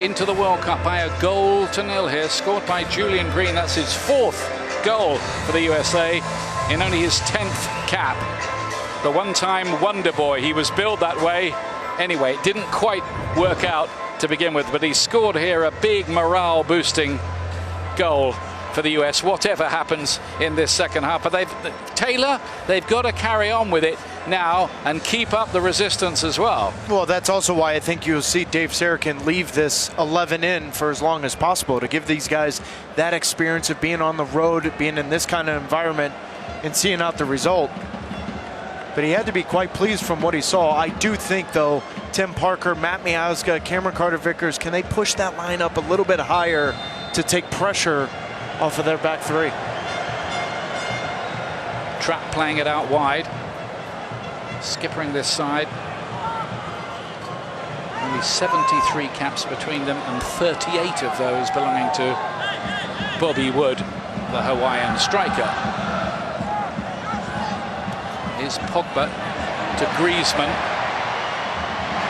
into the World Cup by a 0-0 here, scored by Julian Green. That's his 4th goal for the USA in only his 10th cap. The one-time wonder boy. He was billed that way. Anyway, it didn't quite work out to begin with, but he scored here a big morale-boosting goal for the US, whatever happens in this second half. But they've got to carry on with it now and keep up the resistance as well. Well, that's also why I think you'll see Dave Sarakin leave this 11 in for as long as possible, to give these guys that experience of being on the road, being in this kind of environment and seeing out the result. But he had to be quite pleased from what he saw. I do think, though, Tim Parker, Matt Miazga, Cameron Carter-Vickers, can they push that line up a little bit higher to take pressure off of their back three? Trapp playing it out wide, skippering this side. Only 73 caps between them, and 38 of those belonging to Bobby Wood, the Hawaiian striker. Is Pogba to Griezmann.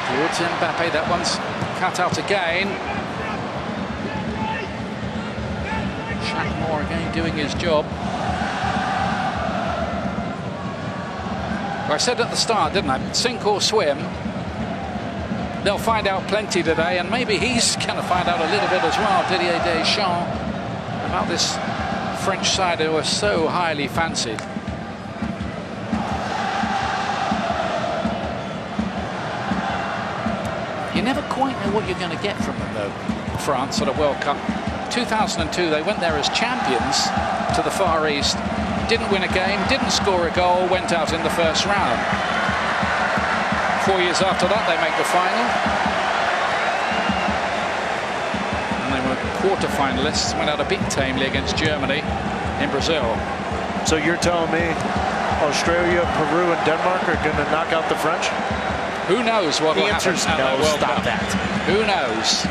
Towards Mbappe, that one's cut out again. Shaq Moore again doing his job. Well, I said at the start, didn't I? Sink or swim. They'll find out plenty today, and maybe he's going to find out a little bit as well, Didier Deschamps, about this French side who are so highly fancied. You never quite know what you're going to get from them, though, France at a World Cup. 2002, they went there as champions to the Far East, didn't win a game, didn't score a goal, went out in the first round. 4 years after that, they make the final. And they were quarter-finalists, went out a bit tamely against Germany in Brazil. So you're telling me Australia, Peru, and Denmark are going to knock out the French? Who knows what will happen at the World Cup? That. Who knows?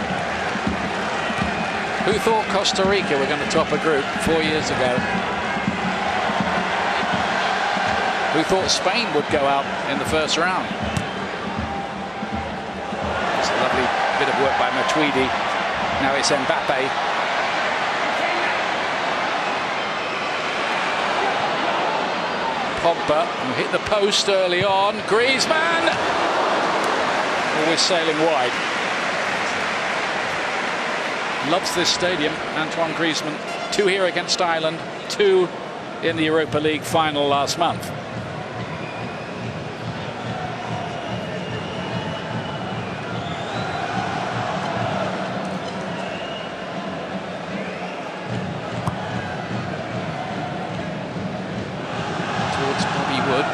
Who thought Costa Rica were going to top a group 4 years ago? Who thought Spain would go out in the first round? It's a lovely bit of work by Matuidi. Now it's Mbappe. Pogba, who hit the post early on. Griezmann! Always sailing wide. Loves this stadium, Antoine Griezmann. 2 here against Ireland, 2 in the Europa League final last month. Towards Bobby Wood,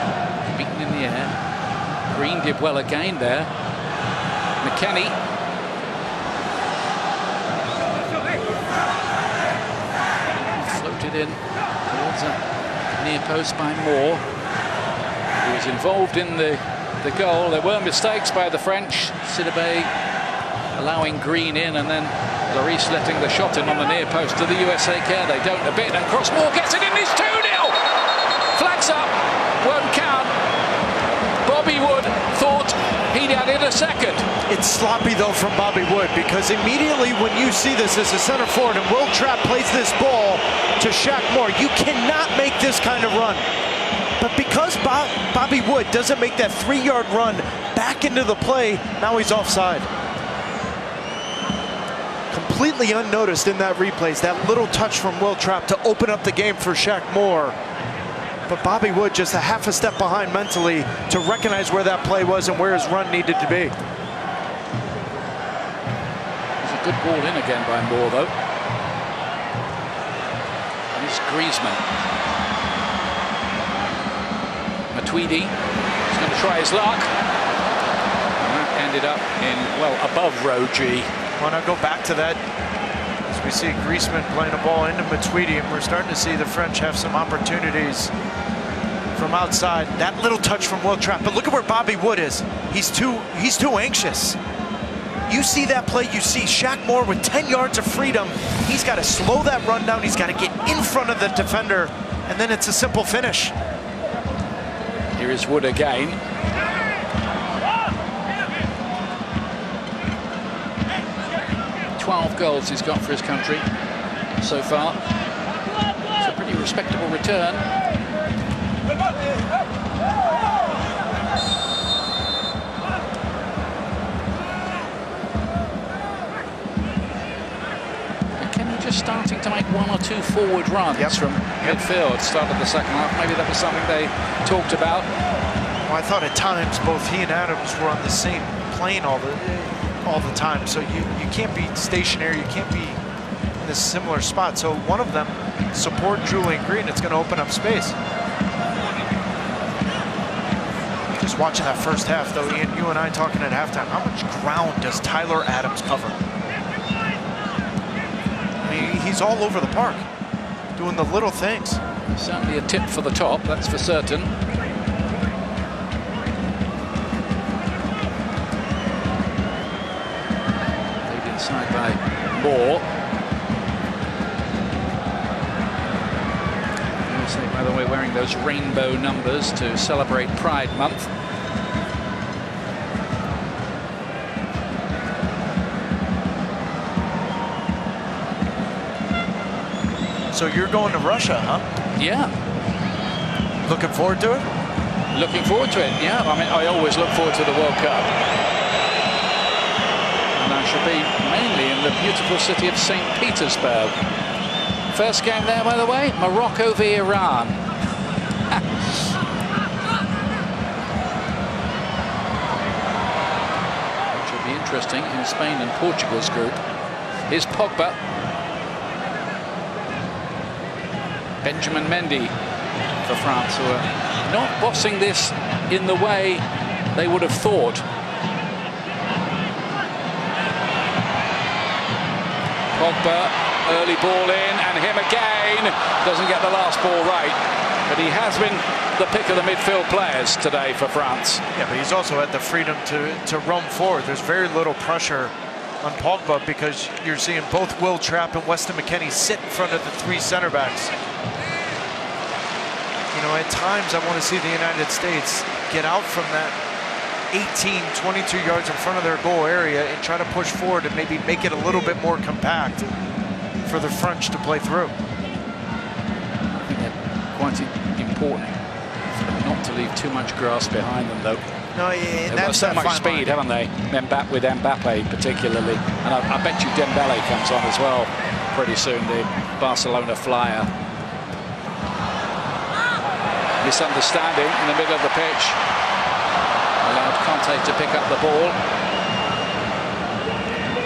beaten in the air. Green did well again there. McKennie. Floated in towards a near post by Moore, who was involved in the goal. There were mistakes by the French. Sidibe allowing Green in, and then Lloris letting the shot in on the near post. To the USA care they don't a bit, and Crossmore gets it in. It's 2-0. Flags up, won't count. Bobby Wood thought he'd added a second. It's sloppy, though, from Bobby Wood, because immediately when you see this as a center forward and Will Trapp plays this ball to Shaq Moore, you cannot make this kind of run. But because Bobby Wood doesn't make that 3-yard run back into the play, now he's offside. Completely unnoticed in that replay, that little touch from Will Trapp to open up the game for Shaq Moore. But Bobby Wood just a half a step behind mentally to recognize where that play was and where his run needed to be. It's a good ball in again by Moore, though. And it's Griezmann. Matuidi is going to try his luck. And that ended up in, well, above row G. Want to go back to that? As we see Griezmann playing a ball into Matuidi, and we're starting to see the French have some opportunities from outside. That little touch from Will Trapp, but look at where Bobby Wood is. He's too anxious. You see that play, you see Shaq Moore with 10 yards of freedom. He's got to slow that run down. He's got to get in front of the defender, and then it's a simple finish. Here is Wood again. 12 goals he's got for his country so far. It's a pretty respectable return. Starting to make one or two forward runs from midfield. Started the second half. Maybe that was something they talked about. Well, I thought at times both he and Adams were on the same plane all the time. So you can't be stationary. You can't be in a similar spot. So one of them support Julian Green. It's going to open up space. Just watching that first half, though, Ian, you and I talking at halftime. How much ground does Tyler Adams cover? He's all over the park, doing the little things. Certainly a tip for the top, that's for certain. Played inside by Moore. USA, by the way, wearing those rainbow numbers to celebrate Pride Month. So you're going to Russia, huh? Yeah. Looking forward to it? Looking forward to it, yeah. I mean, I always look forward to the World Cup. And I shall be mainly in the beautiful city of St. Petersburg. First game there, by the way, Morocco v Iran. Which will be interesting in Spain and Portugal's group. Here's Pogba. Benjamin Mendy for France, who are not bossing this in the way they would have thought. Pogba, early ball in, and him again. Doesn't get the last ball right, but he has been the pick of the midfield players today for France. Yeah, but he's also had the freedom to roam forward. There's very little pressure on Pogba because you're seeing both Will Trapp and Weston McKennie sit in front of the three center backs. You know, at times I want to see the United States get out from that 18, 22 yards in front of their goal area and try to push forward and maybe make it a little bit more compact for the French to play through. I think they're quite important for them not to leave too much grass behind them, though. No, yeah, they've got so much speed, haven't they? With Mbappe particularly, and I bet you Dembele comes on as well pretty soon. The Barcelona flyer. Misunderstanding in the middle of the pitch. Allowed Conte to pick up the ball.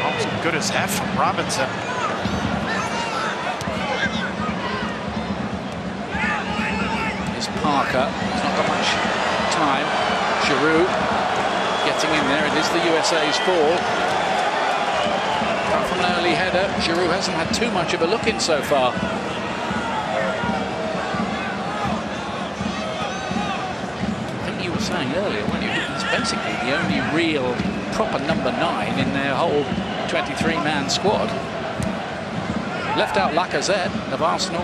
Almost as good as half from Robinson. Here's Parker. He's not got much time. Giroud getting in there. It is the USA's ball. Apart from an early header, Giroud hasn't had too much of a look in so far. Saying earlier, when he's basically the only real proper number 9 in their whole 23-man squad. Left out Lacazette of Arsenal.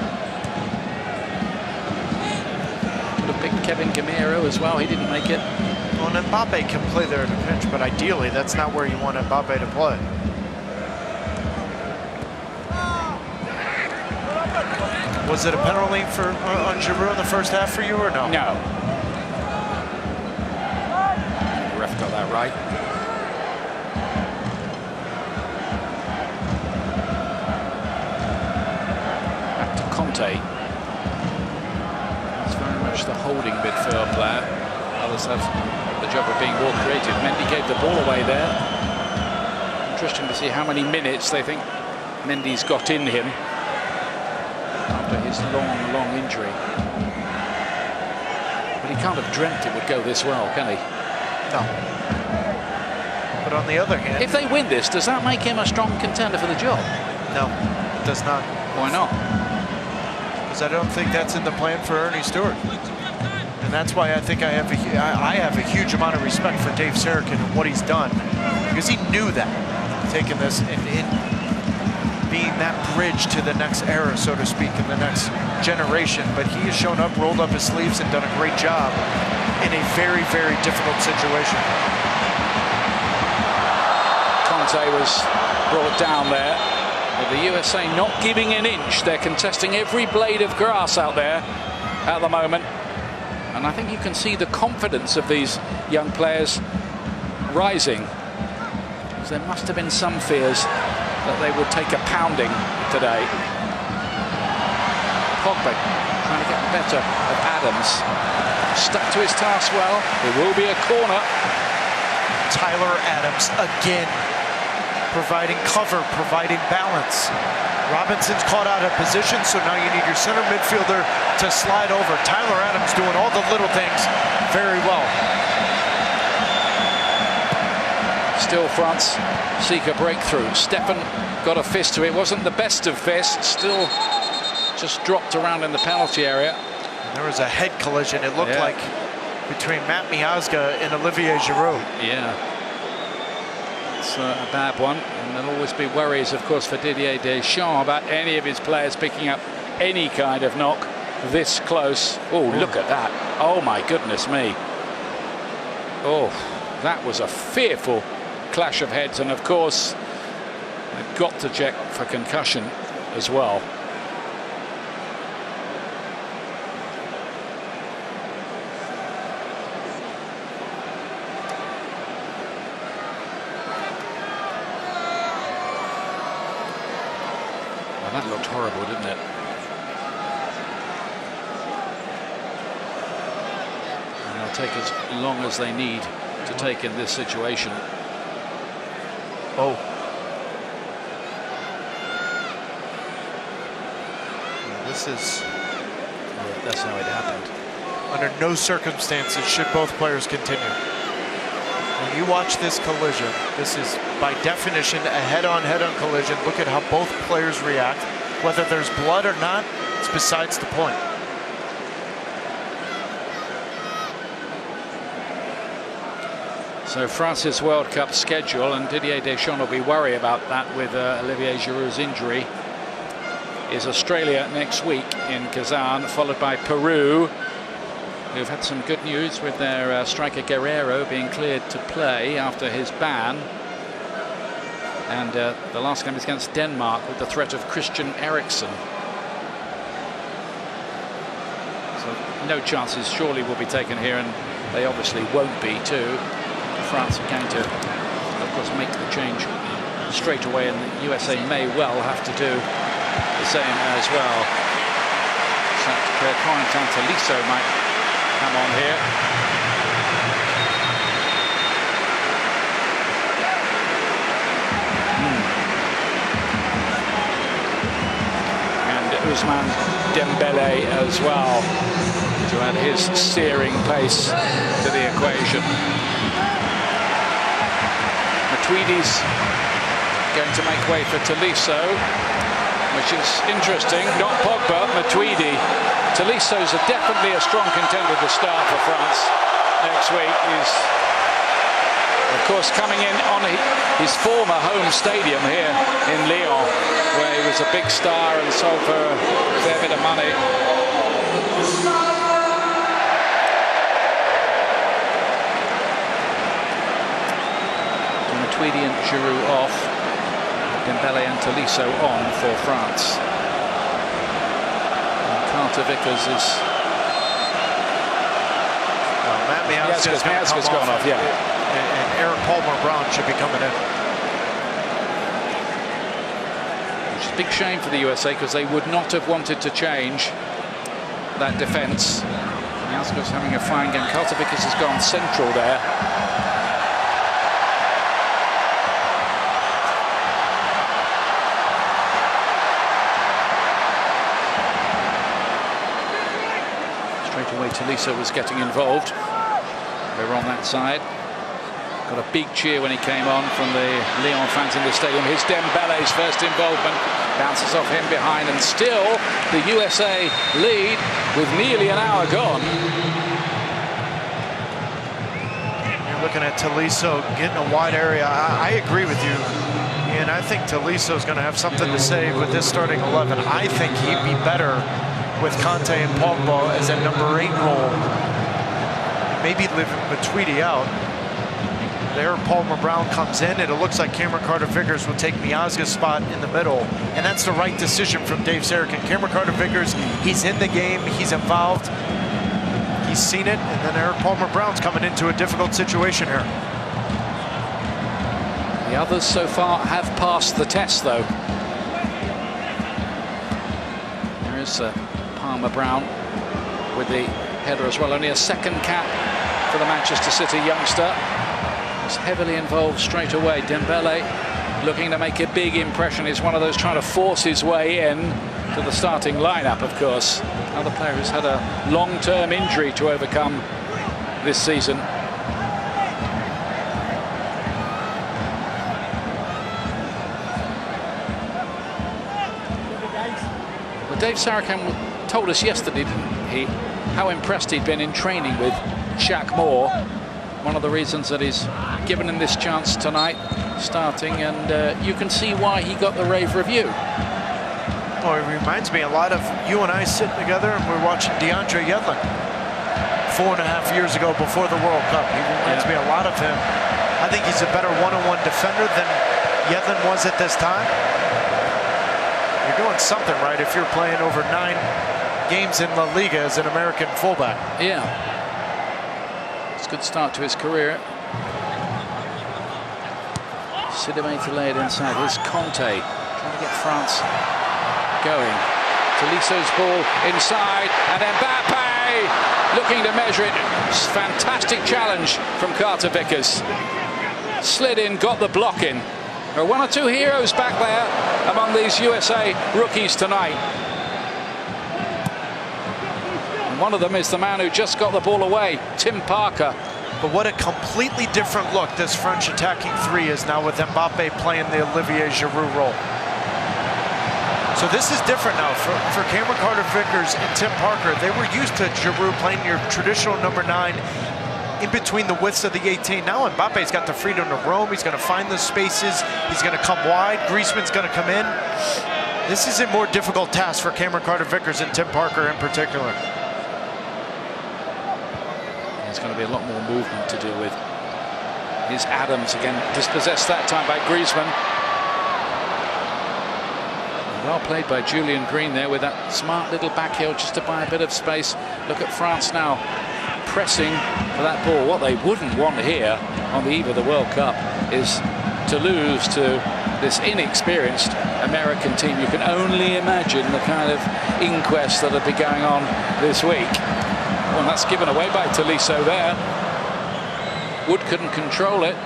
Could have picked Kevin Gamero as well. He didn't make it. Well, and Mbappe can play there in a pinch, but ideally that's not where you want Mbappe to play. Was it a penalty for on Giroud in the first half for you or no? No. Got that right. Back to Conte. It's very much the holding midfield player. Others have the job of being more creative. Mendy gave the ball away there. Interesting to see how many minutes they think Mendy's got in him after his long injury. But he can't have dreamt it would go this well, can he? No. But on the other hand... If they win this, does that make him a strong contender for the job? No, it does not. Why not? Because I don't think that's in the plan for Ernie Stewart. And that's why I think I have a huge amount of respect for Dave Sarakin and what he's done. Because he knew that, taking this and being that bridge to the next era, so to speak, in the next generation. But he has shown up, rolled up his sleeves, and done a great job in a very, very difficult situation. Conte was brought down there. But the USA not giving an inch. They're contesting every blade of grass out there at the moment. And I think you can see the confidence of these young players rising. So there must have been some fears that they would take a pounding today. Pogba trying to get better of Adams. Stuck to his task well. It will be a corner. Tyler Adams again providing cover, providing balance. Robinson's caught out of position, so now you need your center midfielder to slide over. Tyler Adams doing all the little things very well. Still France seek a breakthrough. Steffen got a fist to it. Wasn't the best of fists. Still just dropped around in the penalty area. And there was a head collision, it looked like, between Matt Miazga and Olivier Giroud. Yeah. It's a bad one, and there'll always be worries, of course, for Didier Deschamps about any of his players picking up any kind of knock this close. Oh, look at that. Oh, my goodness me. Oh, that was a fearful clash of heads, and of course, they've got to check for concussion as well. That looked horrible, didn't it? And they'll take as long as they need to take in this situation. Oh. This is... That's how it happened. Under no circumstances should both players continue. When you watch this collision, this is by definition a head-on collision. Look at how both players react. Whether there's blood or not, it's besides the point. So France's World Cup schedule, and Didier Deschamps will be worried about that with Olivier Giroud's injury, is Australia next week in Kazan, followed by Peru, who've had some good news with their striker Guerrero being cleared to play after his ban. And the last game is against Denmark with the threat of Christian Eriksen. So no chances surely will be taken here, and they obviously won't be too. France are going to, of course, make the change straight away, and the USA may well have to do the same as well. So Corentin Tolisso might come on here. And Ousmane Dembele as well to add his searing pace to the equation. Matuidi's going to make way for Tolisso, which is interesting. Not Pogba, Matuidi. Tolisso's definitely a strong contender to start for France next week. He's, of course, coming in on his former home stadium here in Lyon, where he was a big star and sold for a fair bit of money. Matuidi and Giroud off. Dembele and Tolisso on for France. And Carter Vickers is... Well, Matt Miazga's gone off, yeah. And Eric Palmer-Brown should be coming in. Which is a big shame for the USA, because they would not have wanted to change that defence. Miazga's having a fine game. Carter Vickers has gone central there. Away Tolisso was getting involved. They were on that side. Got a big cheer when he came on from the Lyon fans in the stadium. Here's Dembele's first involvement. Bounces off him behind, and still the USA lead with nearly an hour gone. You're looking at Tolisso getting a wide area. I agree with you. And I think Talisso's going to have something to say with this starting 11. I think he'd be better with Conte and Pogba as a number 8 role. Maybe leave Matuidi out. there Palmer Brown comes in, and it looks like Cameron Carter-Vickers will take Miazga's spot in the middle, and that's the right decision from Dave Sarakin. Cameron Carter-Vickers, he's in the game, he's involved, he's seen it, and then Eric Palmer Brown's coming into a difficult situation here. The others so far have passed the test, though. There is Palmer Brown with the header as well. Only a second cap for the Manchester City youngster. He's heavily involved straight away. Dembele looking to make a big impression. He's one of those trying to force his way in to the starting lineup, of course. Another player who's had a long-term injury to overcome this season. Well, Dave Sarakin told us yesterday, didn't he, how impressed he'd been in training with Shaq Moore. One of the reasons that he's given him this chance tonight, starting, and you can see why he got the rave review. Oh, it reminds me a lot of you and I sitting together and we're watching DeAndre Yedlin 4.5 years ago before the World Cup. He reminds me a lot of him. I think he's a better one-on-one defender than Yedlin was at this time. You're doing something right if you're playing over 9 games in La Liga as an American fullback. Yeah. It's a good start to his career. Sidimé to lay it inside. Here's Conte trying to get France going. Toliso's ball inside, and Mbappe looking to measure it. Fantastic challenge from Carter-Vickers. Slid in, got the block in. There are 1 or 2 heroes back there among these USA rookies tonight. And one of them is the man who just got the ball away, Tim Parker. But what a completely different look this French attacking 3 is now with Mbappe playing the Olivier Giroud role. So this is different now for Cameron Carter-Vickers and Tim Parker. They were used to Giroud playing your traditional number 9 in between the widths of the 18. Now Mbappe's got the freedom to roam. He's going to find the spaces. He's going to come wide. Griezmann's going to come in. This is a more difficult task for Cameron Carter-Vickers and Tim Parker in particular. There's going to be a lot more movement to deal with. Here's Adams again, dispossessed that time by Griezmann. Well played by Julian Green there with that smart little back heel just to buy a bit of space. Look at France now pressing for that ball. What they wouldn't want here on the eve of the World Cup is to lose to this inexperienced American team. You can only imagine the kind of inquest that'll be going on this week. Well, that's given away by Tolisso there. Wood couldn't control it.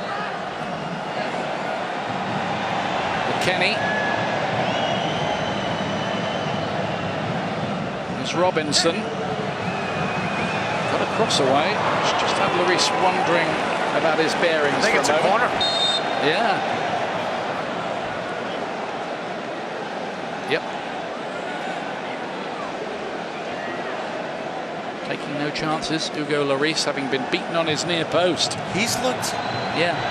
McKennie. There's Robinson. Got a cross away. Just had Lloris wondering about his bearings. I think it's a corner. Yeah. Yep. Taking no chances. Hugo Lloris having been beaten on his near post. He's looked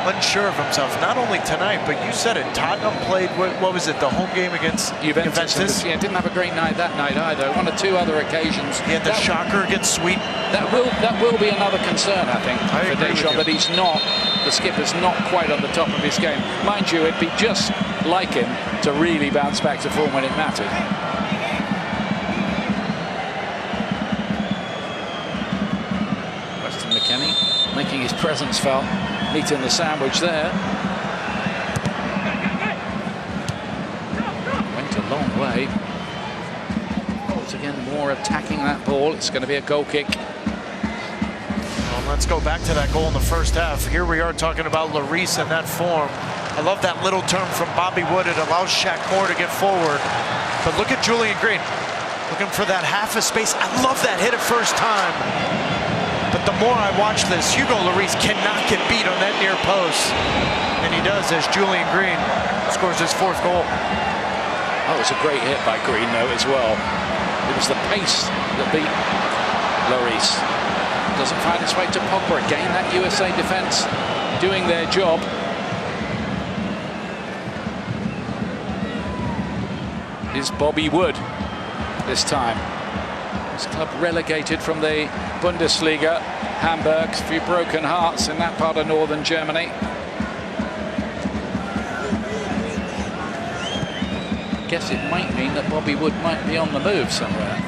unsure of himself, not only tonight, but you said it. Tottenham played, what was it, the home game against Juventus? Yeah, didn't have a great night that night either. 1 or 2 other occasions. He had the shocker against Sweden. That will be another concern, I think, for Deschamps, that he's not, the skipper's not quite on the top of his game. Mind you, it'd be just like him to really bounce back to form when it mattered. Weston McKennie making his presence felt, meeting the sandwich there. Went a long way. Once again, more attacking that ball. It's going to be a goal kick. Well, let's go back to that goal in the first half. Here we are talking about Lloris and that form. I love that little turn from Bobby Wood. It allows Shaq Moore to get forward. But look at Julian Green, looking for that half a space. I love that hit at first time. But the more I watch this, Hugo Lloris cannot get beat on that near post. And he does as Julian Green scores his 4th goal. That was a great hit by Green, though, as well. It was the pace that beat Lloris. Doesn't find its way to Pogba. Again, that USA defence doing their job. Is Bobby Wood this time. His club relegated from the Bundesliga Hamburg. A few broken hearts in that part of northern Germany. Guess it might mean that Bobby Wood might be on the move somewhere.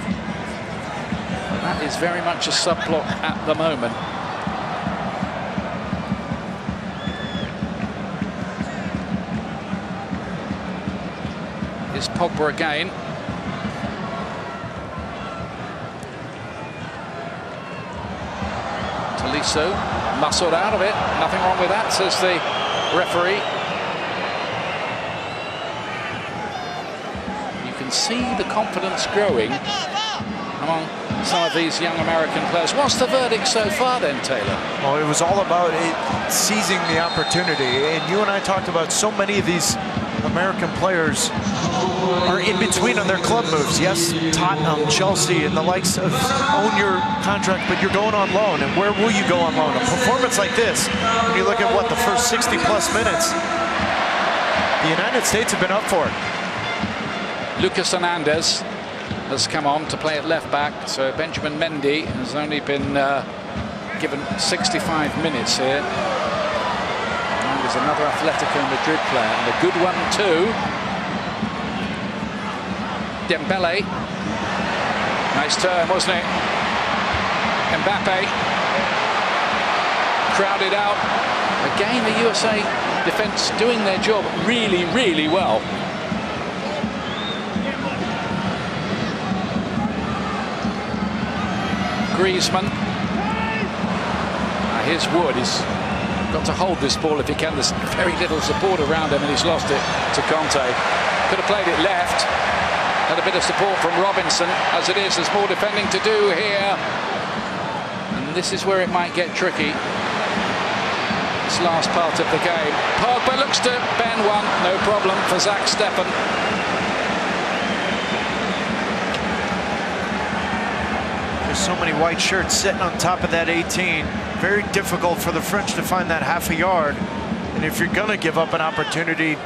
That is very much a subplot at the moment. Here's Pogba again. Tolisso muscled out of it. Nothing wrong with that, says the referee. You can see the confidence growing among some of these young American players. What's the verdict so far then, Taylor? Well, it was all about seizing the opportunity. And you and I talked about so many of these American players are in between on their club moves. Yes, Tottenham, Chelsea, and the likes of own your contract, but you're going on loan. And where will you go on loan? A performance like this, when you look at what, the first 60-plus minutes, the United States have been up for it. Lucas Hernandez has come on to play at left back, so Benjamin Mendy has only been given 65 minutes here. And there's another Atletico Madrid player, and a good one too. Dembele. Nice turn, wasn't it? Mbappe. Crowded out. Again, the USA defence doing their job really, really well. Griezmann. Here's Wood. He's got to hold this ball if he can. There's very little support around him, and he's lost it to Conte. Could have played it left. Had a bit of support from Robinson. As it is, there's more defending to do here. And this is where it might get tricky. This last part of the game. Pogba looks to bend one. No problem for Zach Steffen. There's so many white shirts sitting on top of that 18. Very difficult for the French to find that half a yard. And if you're going to give up an opportunity,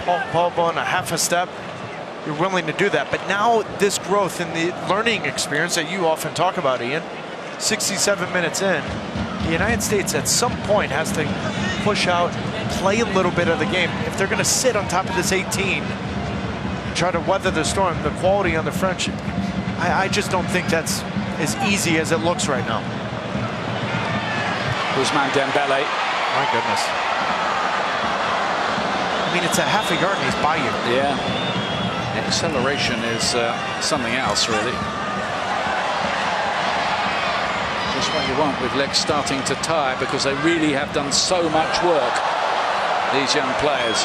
Pogba on a half a step, you're willing to do that. But now this growth in the learning experience that you often talk about, Ian, 67 minutes in, the United States at some point has to push out, play a little bit of the game. If they're going to sit on top of this 18 and try to weather the storm, the quality on the French, I just don't think that's as easy as it looks right now. Ousmane Dembele. My goodness. I mean, it's a half a yard and he's by you. Yeah. Acceleration is something else, really. Just what you want with legs starting to tire, because they really have done so much work, these young players.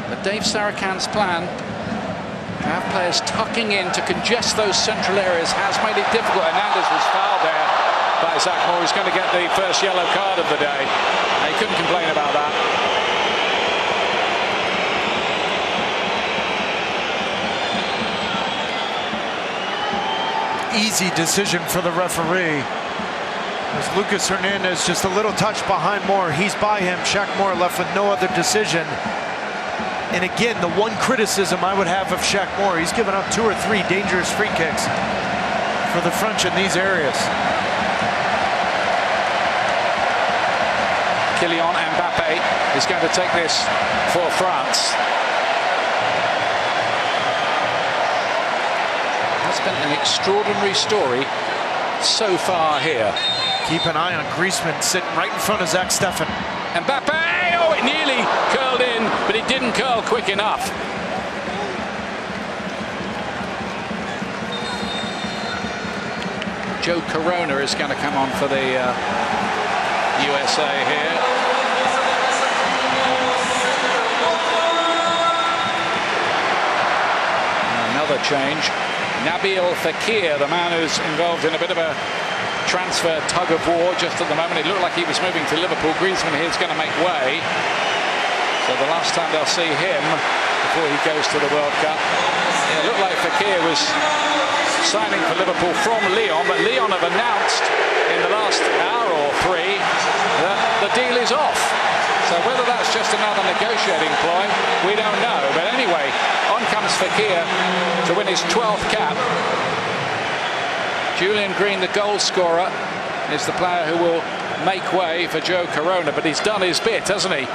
But Dave Saracan's plan, to have players tucking in to congest those central areas, has made it difficult. Hernandez was fouled there by Zach Moore. He's going to get the first yellow card of the day. He couldn't complain about that. Easy decision for the referee. As Lucas Hernandez just a little touch behind Moore. He's by him. Shaq Moore left with no other decision. And again, the one criticism I would have of Shaq Moore, he's given up 2 or 3 dangerous free kicks for the French in these areas. Kylian Mbappe is going to take this for France. That's been an extraordinary story so far here. Keep an eye on Griezmann sitting right in front of Zach Steffen. Mbappe! Oh, it nearly curled in, but it didn't curl quick enough. Joe Corona is going to come on for the USA here. And another change. Nabil Fekir, the man who's involved in a bit of a transfer tug of war just at the moment. It looked like he was moving to Liverpool. Griezmann here is going to make way. So the last time they'll see him before he goes to the World Cup. It looked like Fekir was signing for Liverpool from Lyon, but Lyon have announced in the last hour or 3 that the deal is off. So whether that's just an another negotiating ploy? We don't know. But anyway, on comes Fekir to win his 12th cap. Julian Green, the goal scorer, is the player who will make way for Joe Corona, but he's done his bit, hasn't he?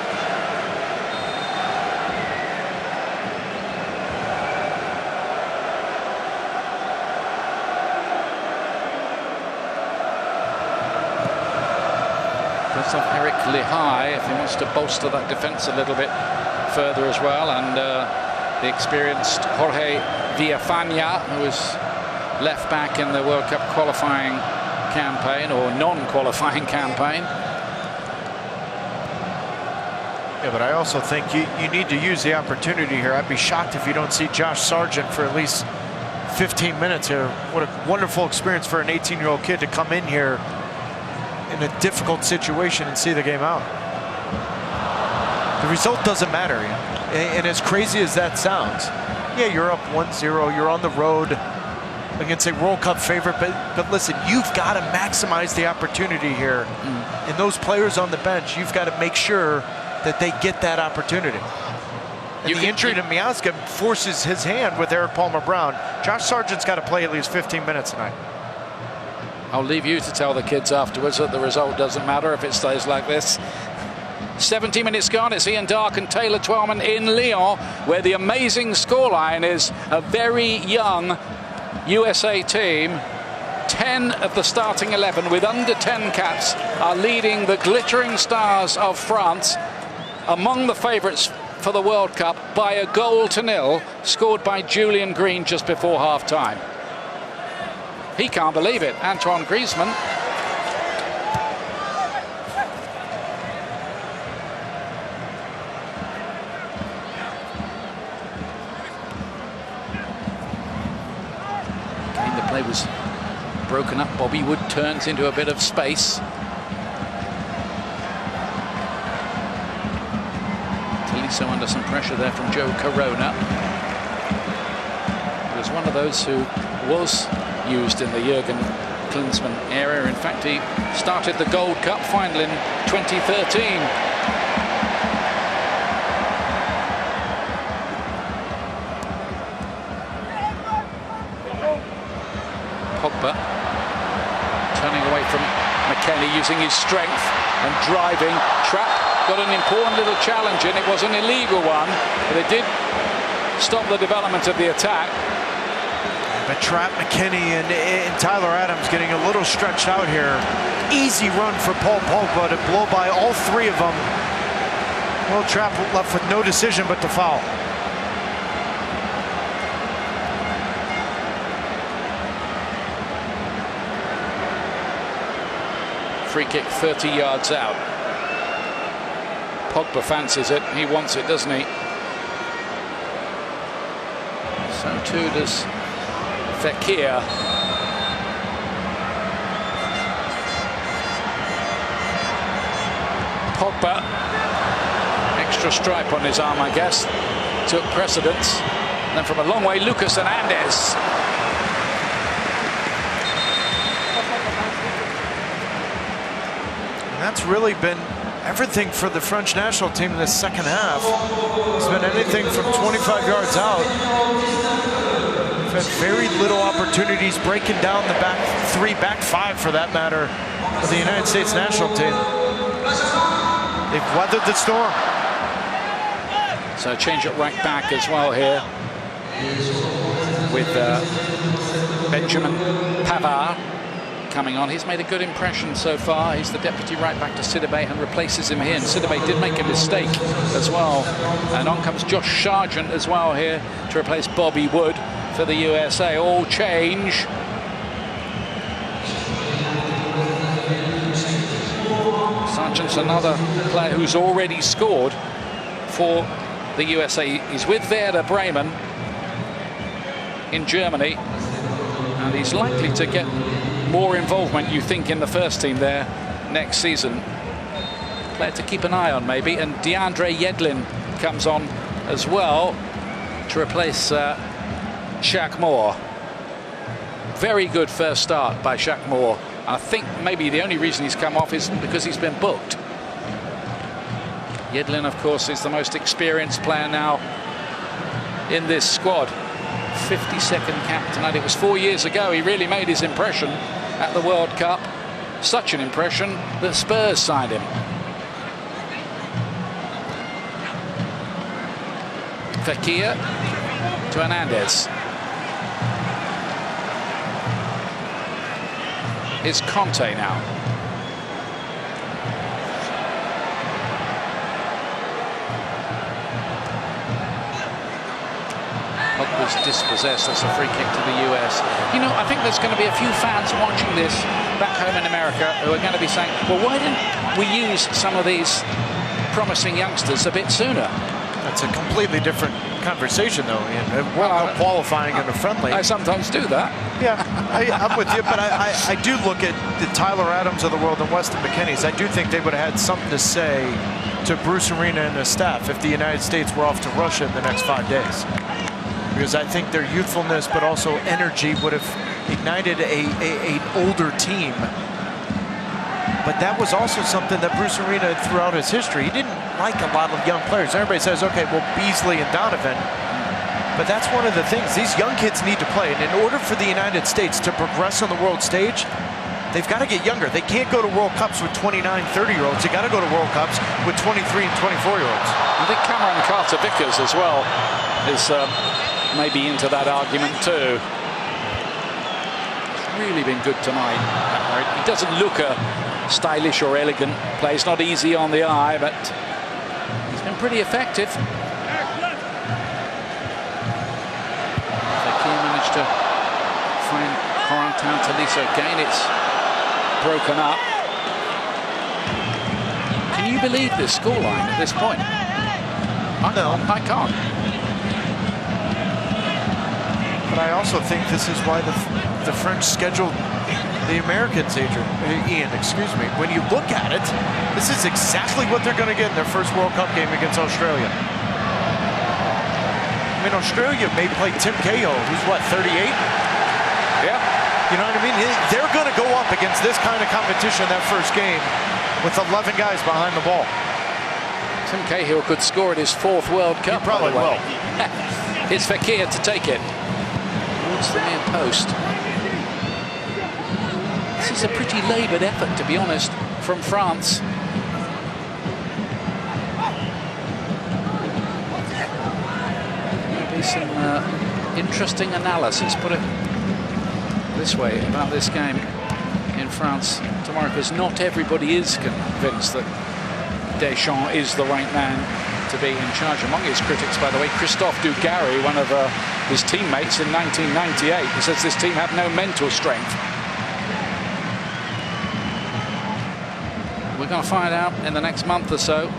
That's off Eric Lehigh if he wants to bolster that defence a little bit further as well, and the experienced Jorge Villafaña, who was left back in the World Cup qualifying campaign or non-qualifying campaign. Yeah, but I also think you need to use the opportunity here. I'd be shocked if you don't see Josh Sargent for at least 15 minutes here. What a wonderful experience for an 18-year-old kid to come in here in a difficult situation and see the game out. The result doesn't matter. And as crazy as that sounds, yeah, you're up 1-0, you're on the road against a World Cup favorite, but listen, you've got to maximize the opportunity here. And those players on the bench, you've got to make sure that they get that opportunity. And the injury to Miazga forces his hand with Eric Palmer-Brown. Josh Sargent's got to play at least 15 minutes tonight. I'll leave you to tell the kids afterwards that the result doesn't matter if it stays like this. 70 minutes gone. It's Ian Darke and Taylor Twellman in Lyon, where the amazing scoreline is a very young USA team. 10 of the starting 11 with under 10 caps are leading the glittering stars of France, among the favourites for the World Cup, by a 1-0, scored by Julian Green just before half-time. He can't believe it. Antoine Griezmann. The play was broken up. Bobby Wood turns into a bit of space. Tolisso under some pressure there from Joe Corona. He was one of those who was used in the Jurgen Klinsmann era. In fact, he started the Gold Cup final in 2013. Pogba turning away from McKennie, using his strength and driving. Trapp got an important little challenge in. It was an illegal one, but it did stop the development of the attack. But Trapp, McKennie, and Tyler Adams getting a little stretched out here. Easy run for Paul Pogba to blow by all three of them. Well, Trapp left with no decision but to foul. Free kick 30 yards out. Pogba fancies it. He wants it, doesn't he? So too does Fekir. Pogba, extra stripe on his arm, I guess, took precedence. And then from a long way, Lucas Hernandez. And that's really been everything for the French national team in this second half. It's been anything from 25 yards out. We've had very little opportunities breaking down the back three, back five for that matter, of the United States national team. They've weathered the storm. So change at right back as well here with Benjamin Pavard coming on. He's made a good impression so far. He's the deputy right back to Sidibe and replaces him here. And Sidibe did make a mistake as well. And on comes Josh Sargent as well here to replace Bobby Wood for the USA. All change. Sargent's another player who's already scored for the USA. He's with Werder Bremen in Germany, and he's likely to get more involvement, you think, in the first team there next season. Player to keep an eye on, maybe. And DeAndre Yedlin comes on as well to replace Shaq Moore. Very good first start by Shaq Moore. I think maybe the only reason he's come off is because he's been booked. Yedlin, of course, is the most experienced player now in this squad. 52nd cap tonight. It was 4 years ago he really made his impression at the World Cup. Such an impression that Spurs signed him. Fekir to Hernandez. It's Conte now. Was dispossessed. That's a free kick to the US. You know, I think there's going to be a few fans watching this back home in America who are going to be saying, well, why didn't we use some of these promising youngsters a bit sooner? That's a completely different conversation, though, Ian. Well, qualifying in a friendly. I sometimes do that. Yeah, I'm with you, but I do look at the Tyler Adams of the world and Weston McKennie's. I do think they would have had something to say to Bruce Arena and his staff if the United States were off to Russia in the next 5 days. Because I think their youthfulness but also energy would have ignited an older team. But that was also something that Bruce Arena, throughout his history, he didn't like a lot of young players. Everybody says, okay, well, Beasley and Donovan. But that's one of the things. These young kids need to play. And in order for the United States to progress on the world stage, they've got to get younger. They can't go to World Cups with 29, 30-year-olds. They got to go to World Cups with 23 and 24-year-olds. I think Cameron Carter-Vickers as well is maybe into that argument too. He's really been good tonight. He doesn't look a stylish or elegant play. It's not easy on the eye, but he's been pretty effective. Fekir managed to find Corentin Tolisso again. It's broken up. Can you believe this scoreline at this point? I can't. But I also think this is why the French scheduled the Americans, Ian, excuse me. When you look at it, this is exactly what they're going to get in their first World Cup game against Australia. I mean, Australia may play Tim Cahill, who's what, 38? Yeah. You know what I mean? They're going to go up against this kind of competition that first game with 11 guys behind the ball. Tim Cahill could score at his 4th World Cup. He probably will. It's Fekir to take it. Towards the near post. This is a pretty laboured effort, to be honest, from France. Maybe some interesting analysis, put it this way, about this game in France tomorrow, because not everybody is convinced that Deschamps is the right man to be in charge. Among his critics, by the way, Christophe Dugarry, one of his teammates in 1998, he says this team have no mental strength. We're going to find out in the next month or so.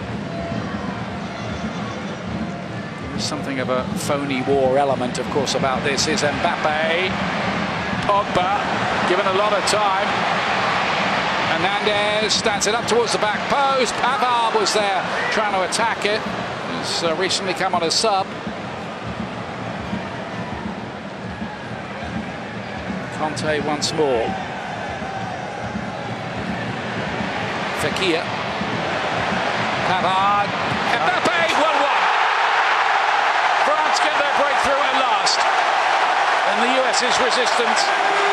There's something of a phony war element, of course, about this. Is Mbappe, Pogba, given a lot of time. Hernandez stands it up towards the back post. Pavard was there trying to attack it. He's recently come on a sub. Conte once more. Fekir. Pavard. Mbappe, 1-1. France get their breakthrough at last. And the US's resistance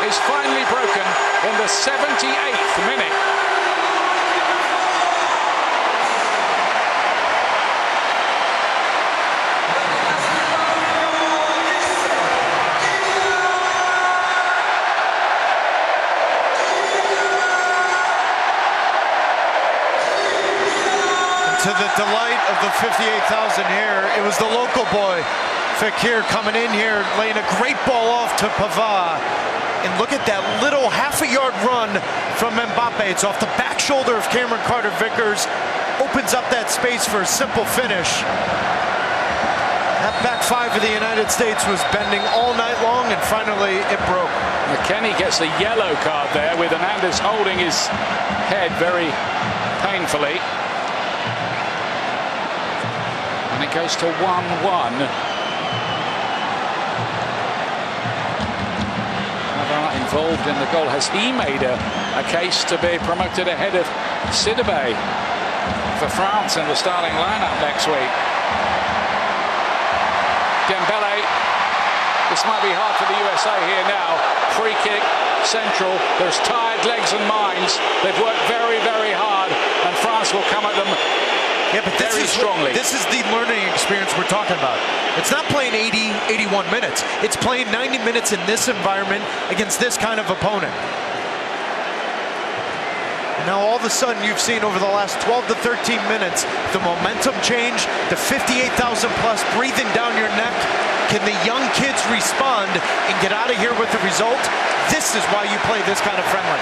is finally broken in the 78th minute. To the delight of the 58,000 here, it was the local boy, Fekir, coming in here, laying a great ball off to Pavard. And look at that little half-a-yard run from Mbappe. It's off the back shoulder of Cameron Carter-Vickers, opens up that space for a simple finish. That back five of the United States was bending all night long, and finally it broke. McKennie gets a yellow card there, with Hernandez holding his head very painfully. And it goes to 1-1. Involved in the goal. Has he made a case to be promoted ahead of Sidibe? for France in the starting lineup next week. Dembele. This might be hard for the USA here now. Free kick, central. There's tired legs and minds. They've worked very, very hard, and France will come at them very strongly. This is the learning experience we're talking about. It's not playing 80, 81 minutes. It's playing 90 minutes in this environment against this kind of opponent. Now all of a sudden you've seen over the last 12 to 13 minutes the momentum change, the 58,000 plus breathing down your neck. Can the young kids respond and get out of here with the result? This is why you play this kind of friendly.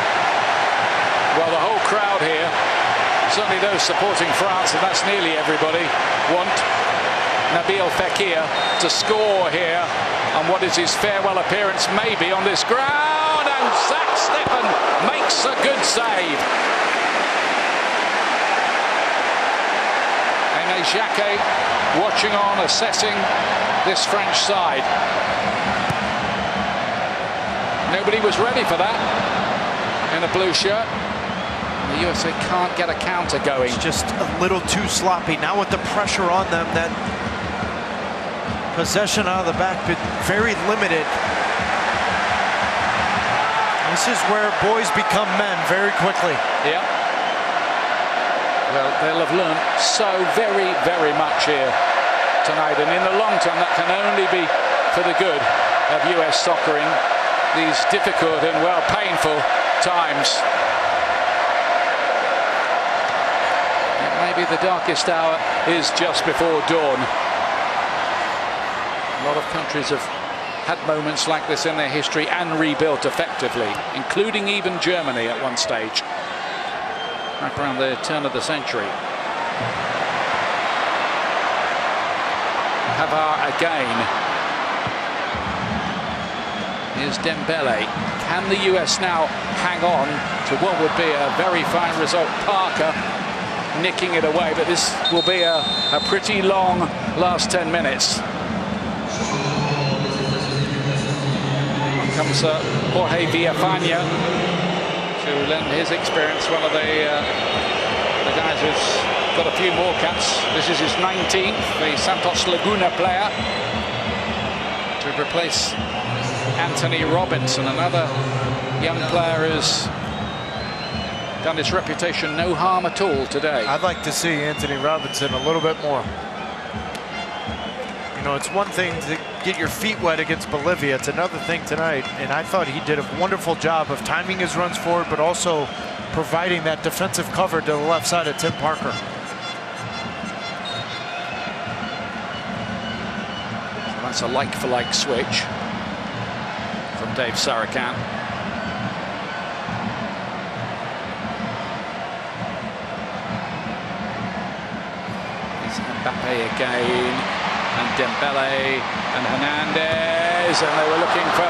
Well, the whole crowd here, certainly those supporting France, and that's nearly everybody, want Nabil Fekir to score here on what is his farewell appearance maybe on this ground, and Zach Steffen makes a good save. Aimé Jacquet watching on, assessing this French side. Nobody was ready for that in a blue shirt. The USA can't get a counter going. It's just a little too sloppy. Now with the pressure on them, that possession out of the back, but very limited. This is where boys become men very quickly. Yeah. Well, they'll have learned so very, very much here tonight, and in the long term that can only be for the good of US soccer in these difficult and, well, painful times. Maybe the darkest hour is just before dawn. A lot of countries have had moments like this in their history and rebuilt effectively, including even Germany at one stage, right around the turn of the century. Havard again. Here's Dembele. Can the US now hang on to what would be a very fine result? Parker nicking it away, but this will be a pretty long last 10 minutes. On comes Jorge Villafaña to lend his experience, one of the guys who's got a few more caps. This is his 19th, the Santos Laguna player, to replace Anthony Robinson, another young player who's done his reputation no harm at all today. I'd like to see Anthony Robinson a little bit more. You know, it's one thing to get your feet wet against Bolivia. It's another thing tonight, and I thought he did a wonderful job of timing his runs forward, but also providing that defensive cover to the left side of Tim Parker. So that's a like-for-like switch from Dave Sarakan. Mbappe again, and Dembele and Hernandez, and they were looking for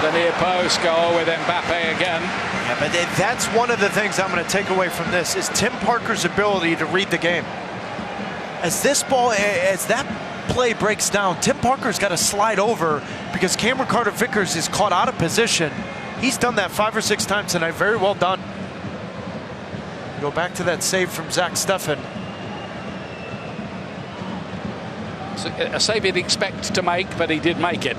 the near post goal with Mbappe again. Yeah, but that's one of the things I'm going to take away from this is Tim Parker's ability to read the game. As that play breaks down, Tim Parker's got to slide over because Cameron Carter-Vickers is caught out of position. He's done that 5 or 6 times tonight. Very well done. Go back to that save from Zach Steffen. A save he'd expect to make, but he did make it.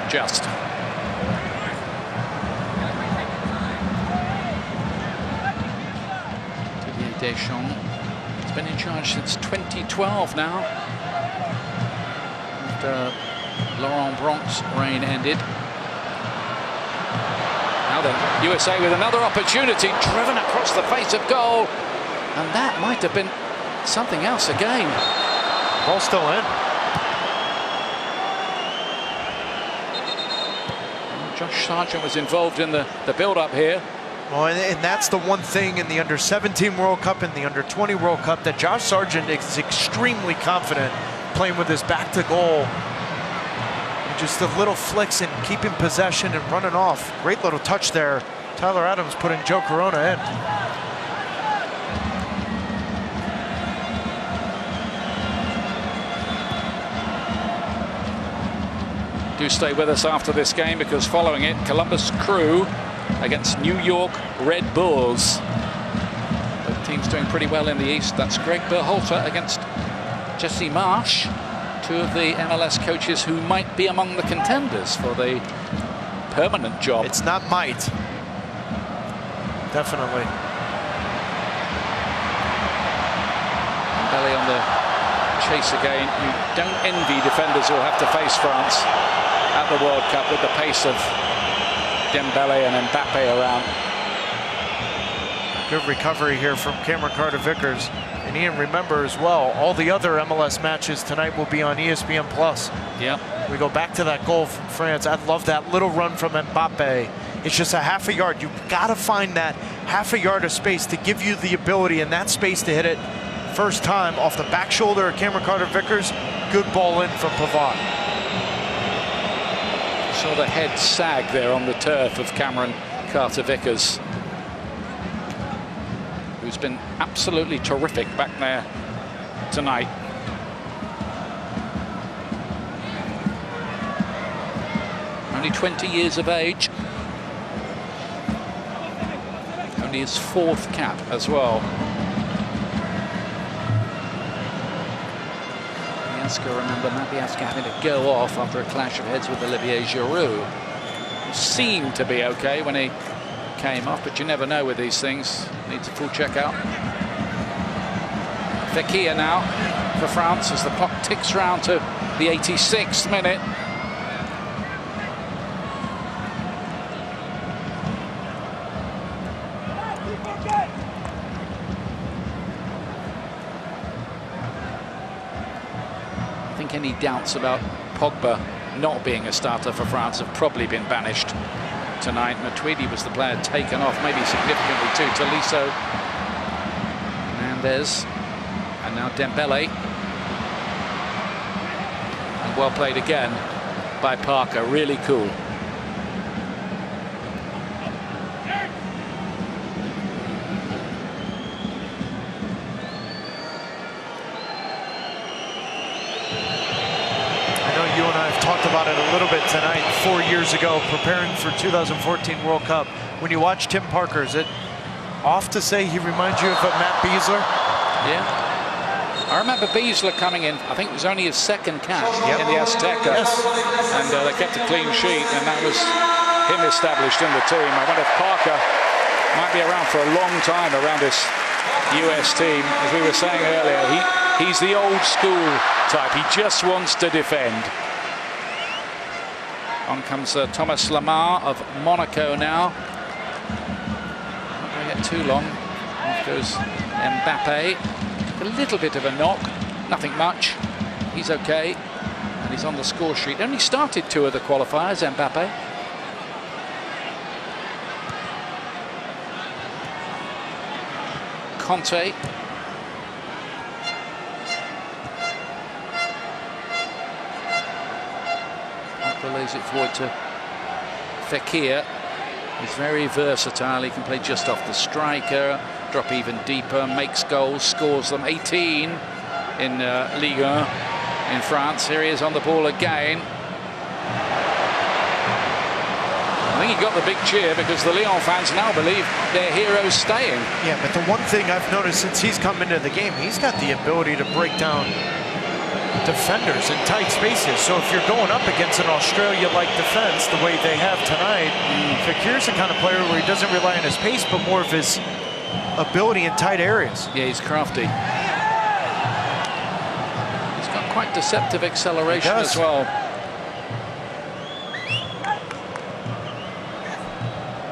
Just. Didier Deschamps has been in charge since 2012 now, after Laurent Blanc's reign ended. Now then, USA with another opportunity, driven across the face of goal. And that might have been something else again. Ball still in. Josh Sargent was involved in the build-up here. Well, and that's the one thing in the Under-17 World Cup and the Under-20 World Cup that Josh Sargent is extremely confident playing with his back to goal. And just the little flicks and keeping possession and running off. Great little touch there. Tyler Adams putting Joe Corona in. Do stay with us after this game, because following it, Columbus Crew against New York Red Bulls. Both teams doing pretty well in the East. That's Greg Berhalter against Jesse Marsh, two of the MLS coaches who might be among the contenders for the permanent job. It's not might. Definitely. Belly on the chase again. You don't envy defenders who will have to face France at the World Cup with the pace of Dembele and Mbappe around. Good recovery here from Cameron Carter-Vickers. And Ian, remember as well, all the other MLS matches tonight will be on ESPN+. Yep. We go back to that goal from France. I love that little run from Mbappe. It's just a half a yard. You've got to find that half a yard of space to give you the ability in that space to hit it first time off the back shoulder of Cameron Carter-Vickers. Good ball in from Pavard. Saw the head sag there on the turf of Cameron Carter-Vickers, who's been absolutely terrific back there tonight. Only 20 years of age. Only his 4th cap as well. Remember Mabiaska having to go off after a clash of heads with Olivier Giroud. He seemed to be okay when he came off, but you never know with these things. Needs a full check-out. Fekir now for France as the clock ticks round to the 86th minute. Any doubts about Pogba not being a starter for France have probably been banished tonight. Matuidi was the player taken off, maybe significantly too. Tolisso, Hernandez, and now Dembele. And well played again by Parker, really cool. Talked about it a little bit tonight, 4 years ago, preparing for 2014 World Cup. When you watch Tim Parker, is it off to say he reminds you of Matt Besler? Yeah. I remember Besler coming in, I think it was only his 2nd cap in the Azteca. Yes. And they kept a clean sheet, and that was him established in the team. I wonder if Parker might be around for a long time around this US team. As we were saying earlier, he's the old school type. He just wants to defend. On comes Thomas Lemar of Monaco now. Not going to get too long. Off goes Mbappe. A little bit of a knock, nothing much. He's okay, and he's on the score sheet. Only started 2 of the qualifiers, Mbappe. Conte. Lays it forward to Fekir. He's very versatile. He can play just off the striker, drop even deeper, makes goals, scores them. 18 in Ligue 1 in France. Here he is on the ball again. I think he got the big cheer because the Lyon fans now believe their hero's staying. Yeah, but the one thing I've noticed since he's come into the game, he's got the ability to break down defenders in tight spaces. So if you're going up against an Australia-like defense the way they have tonight, Fekir's the kind of player where he doesn't rely on his pace, but more of his ability in tight areas. Yeah, he's crafty. He's got quite deceptive acceleration as well.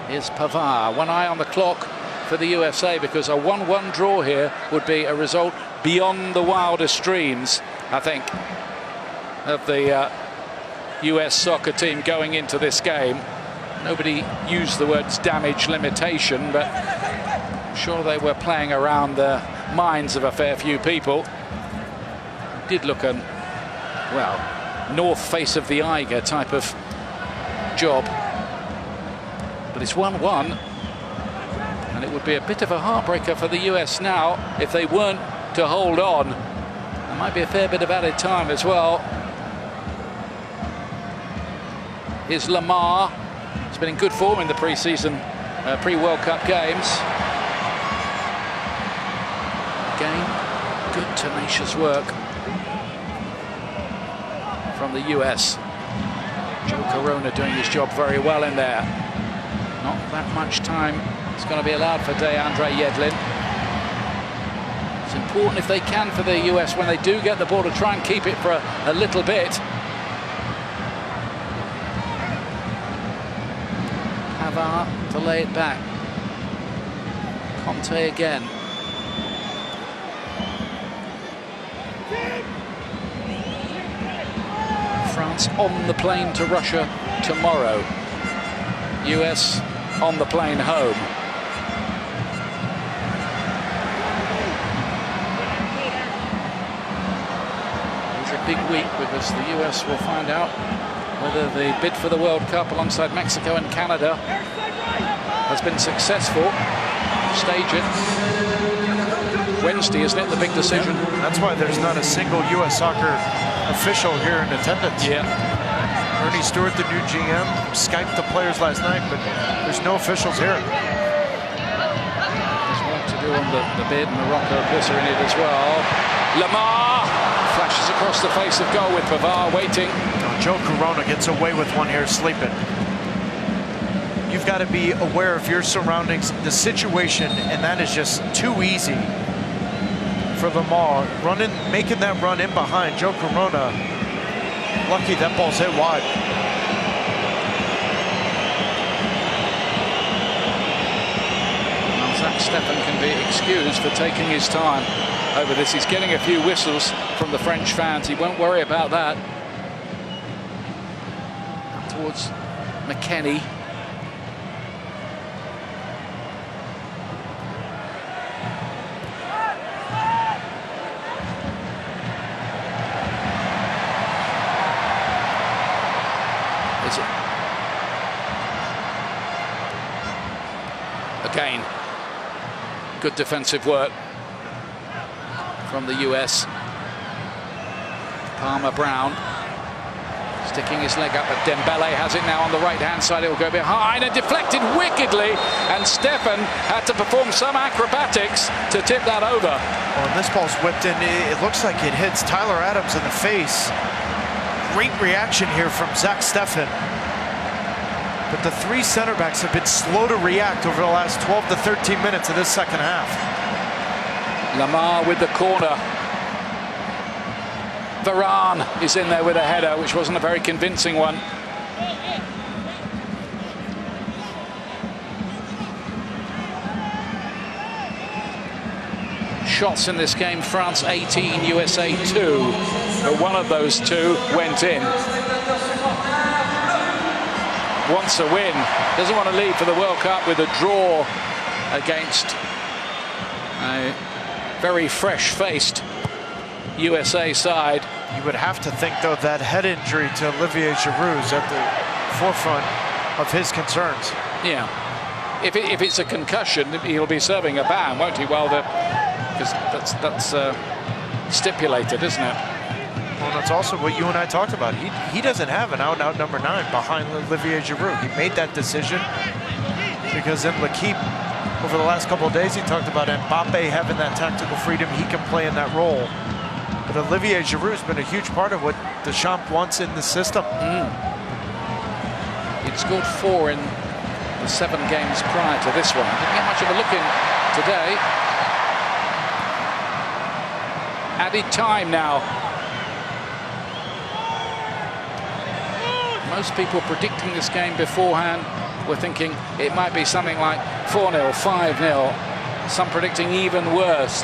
Here's Pavard, one eye on the clock for the USA, because a 1-1 draw here would be a result beyond the wildest dreams, I think, of the US soccer team going into this game. Nobody used the words damage limitation, but I'm sure they were playing around the minds of a fair few people. It did look a, well, north face of the Eiger type of job. But it's 1-1, and it would be a bit of a heartbreaker for the US now if they weren't to hold on. There might be a fair bit of added time as well. Here's Lemar. He's been in good form in the pre-season pre-World Cup games. Again, good tenacious work from the US. Joe Corona doing his job very well in there. Not that much time is going to be allowed for DeAndre Yedlin. It's important if they can for the US when they do get the ball to try and keep it for a little bit. Pavard to lay it back. Conte again. France on the plane to Russia tomorrow. US on the plane home. It's a big week because the US will find out whether the bid for the World Cup alongside Mexico and Canada has been successful. Stage it. Wednesday, isn't it, the big decision? That's why there's not a single US soccer official here in attendance. Yeah. Ernie Stewart, the new GM, Skyped the players last night, but there's no officials here. There's work to do on the bid. Morocco, of course, are in it as well. Lamar flashes across the face of goal with Pavard waiting. Joe Corona gets away with one here, sleeping. You've got to be aware of your surroundings, the situation, and that is just too easy for Lamar. Making that run in behind Joe Corona. Lucky that ball's hit wide. Well, Zach Steffen can be excused for taking his time over this. He's getting a few whistles from the French fans. He won't worry about that. Towards McKennie. Again, good defensive work from the US. Palmer Brown sticking his leg up, but Dembele has it now on the right-hand side. It will go behind and deflected wickedly, and Steffen had to perform some acrobatics to tip that over. Well, and this ball's whipped in. It looks like it hits Tyler Adams in the face. Great reaction here from Zach Steffen. But the three center backs have been slow to react over the last 12 to 13 minutes of this second half. Lamar with the corner. Varane is in there with a header, which wasn't a very convincing one. Shots in this game, France 18, USA 2. But one of those two went in. Wants a win. Doesn't want to leave for the World Cup with a draw against a very fresh-faced USA side. You would have to think, though, that head injury to Olivier Giroud is at the forefront of his concerns. Yeah. If it's a concussion, he'll be serving a ban, won't he? Well, because that's stipulated, isn't it? Well, that's also what you and I talked about. He doesn't have an out-and-out number 9 behind Olivier Giroud. He made that decision because in L'Équipe, over the last couple of days, he talked about Mbappe having that tactical freedom. He can play in that role. But Olivier Giroud has been a huge part of what Deschamps wants in the system. He'd scored 4 in the 7 games prior to this one. Didn't get much of a look in today. Added time now. Most people predicting this game beforehand were thinking it might be something like 4-0, 5-0. Some predicting even worse.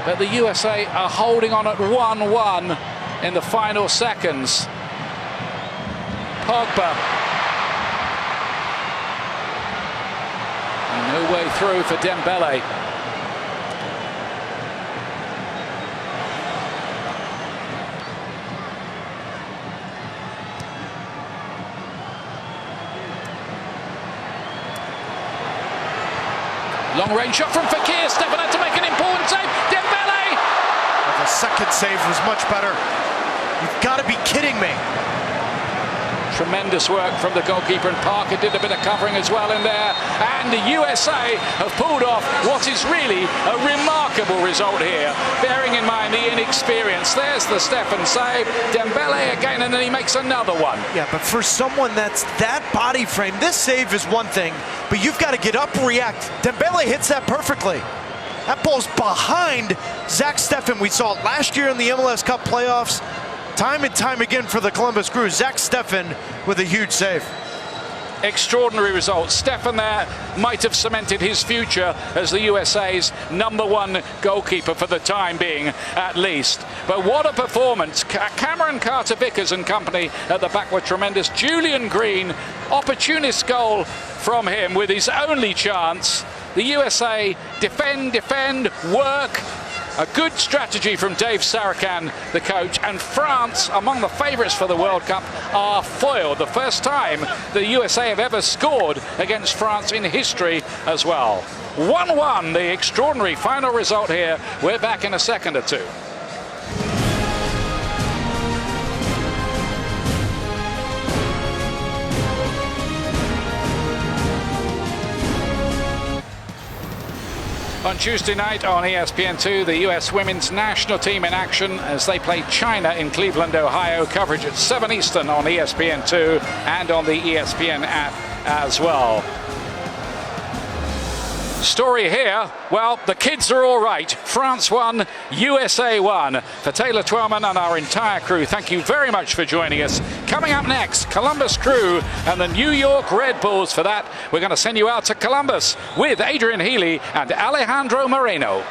But the USA are holding on at 1-1 in the final seconds. Pogba. And no way through for Dembele. Long-range shot from Fekir. Steffen had to make an important save. Dembele! The second save was much better. You've got to be kidding me. Tremendous work from the goalkeeper, and Parker did a bit of covering as well in there. And the USA have pulled off what is really a remarkable result here, bearing in mind the inexperience. There's the Steffen save, Dembele again, and then he makes another one. Yeah, but for someone that's that body frame, this save is one thing, but you've got to get up and react. Dembele hits that perfectly. That ball's behind Zach Steffen. We saw it last year in the MLS Cup playoffs. Time and time again for the Columbus Crew. Zach Steffen with a huge save. Extraordinary result. Steffen there might have cemented his future as the USA's #1 goalkeeper for the time being, at least. But what a performance. Cameron Carter-Vickers and company at the back were tremendous. Julian Green, opportunist goal from him with his only chance. The USA defend, work. A good strategy from Dave Sarakan, the coach, and France, among the favourites for the World Cup, are foiled. The first time the USA have ever scored against France in history as well. 1-1, the extraordinary final result here. We're back in a second or two. On Tuesday night on ESPN2, the US women's national team in action as they play China in Cleveland, Ohio. Coverage at 7 Eastern on ESPN2 and on the ESPN app as well. Story here, well, the kids are all right. France won, USA won. For Taylor Twellman and our entire crew, thank you very much for joining us. Coming up next, Columbus Crew and the New York Red Bulls. For that, we're going to send you out to Columbus with Adrian Healy and Alejandro Moreno.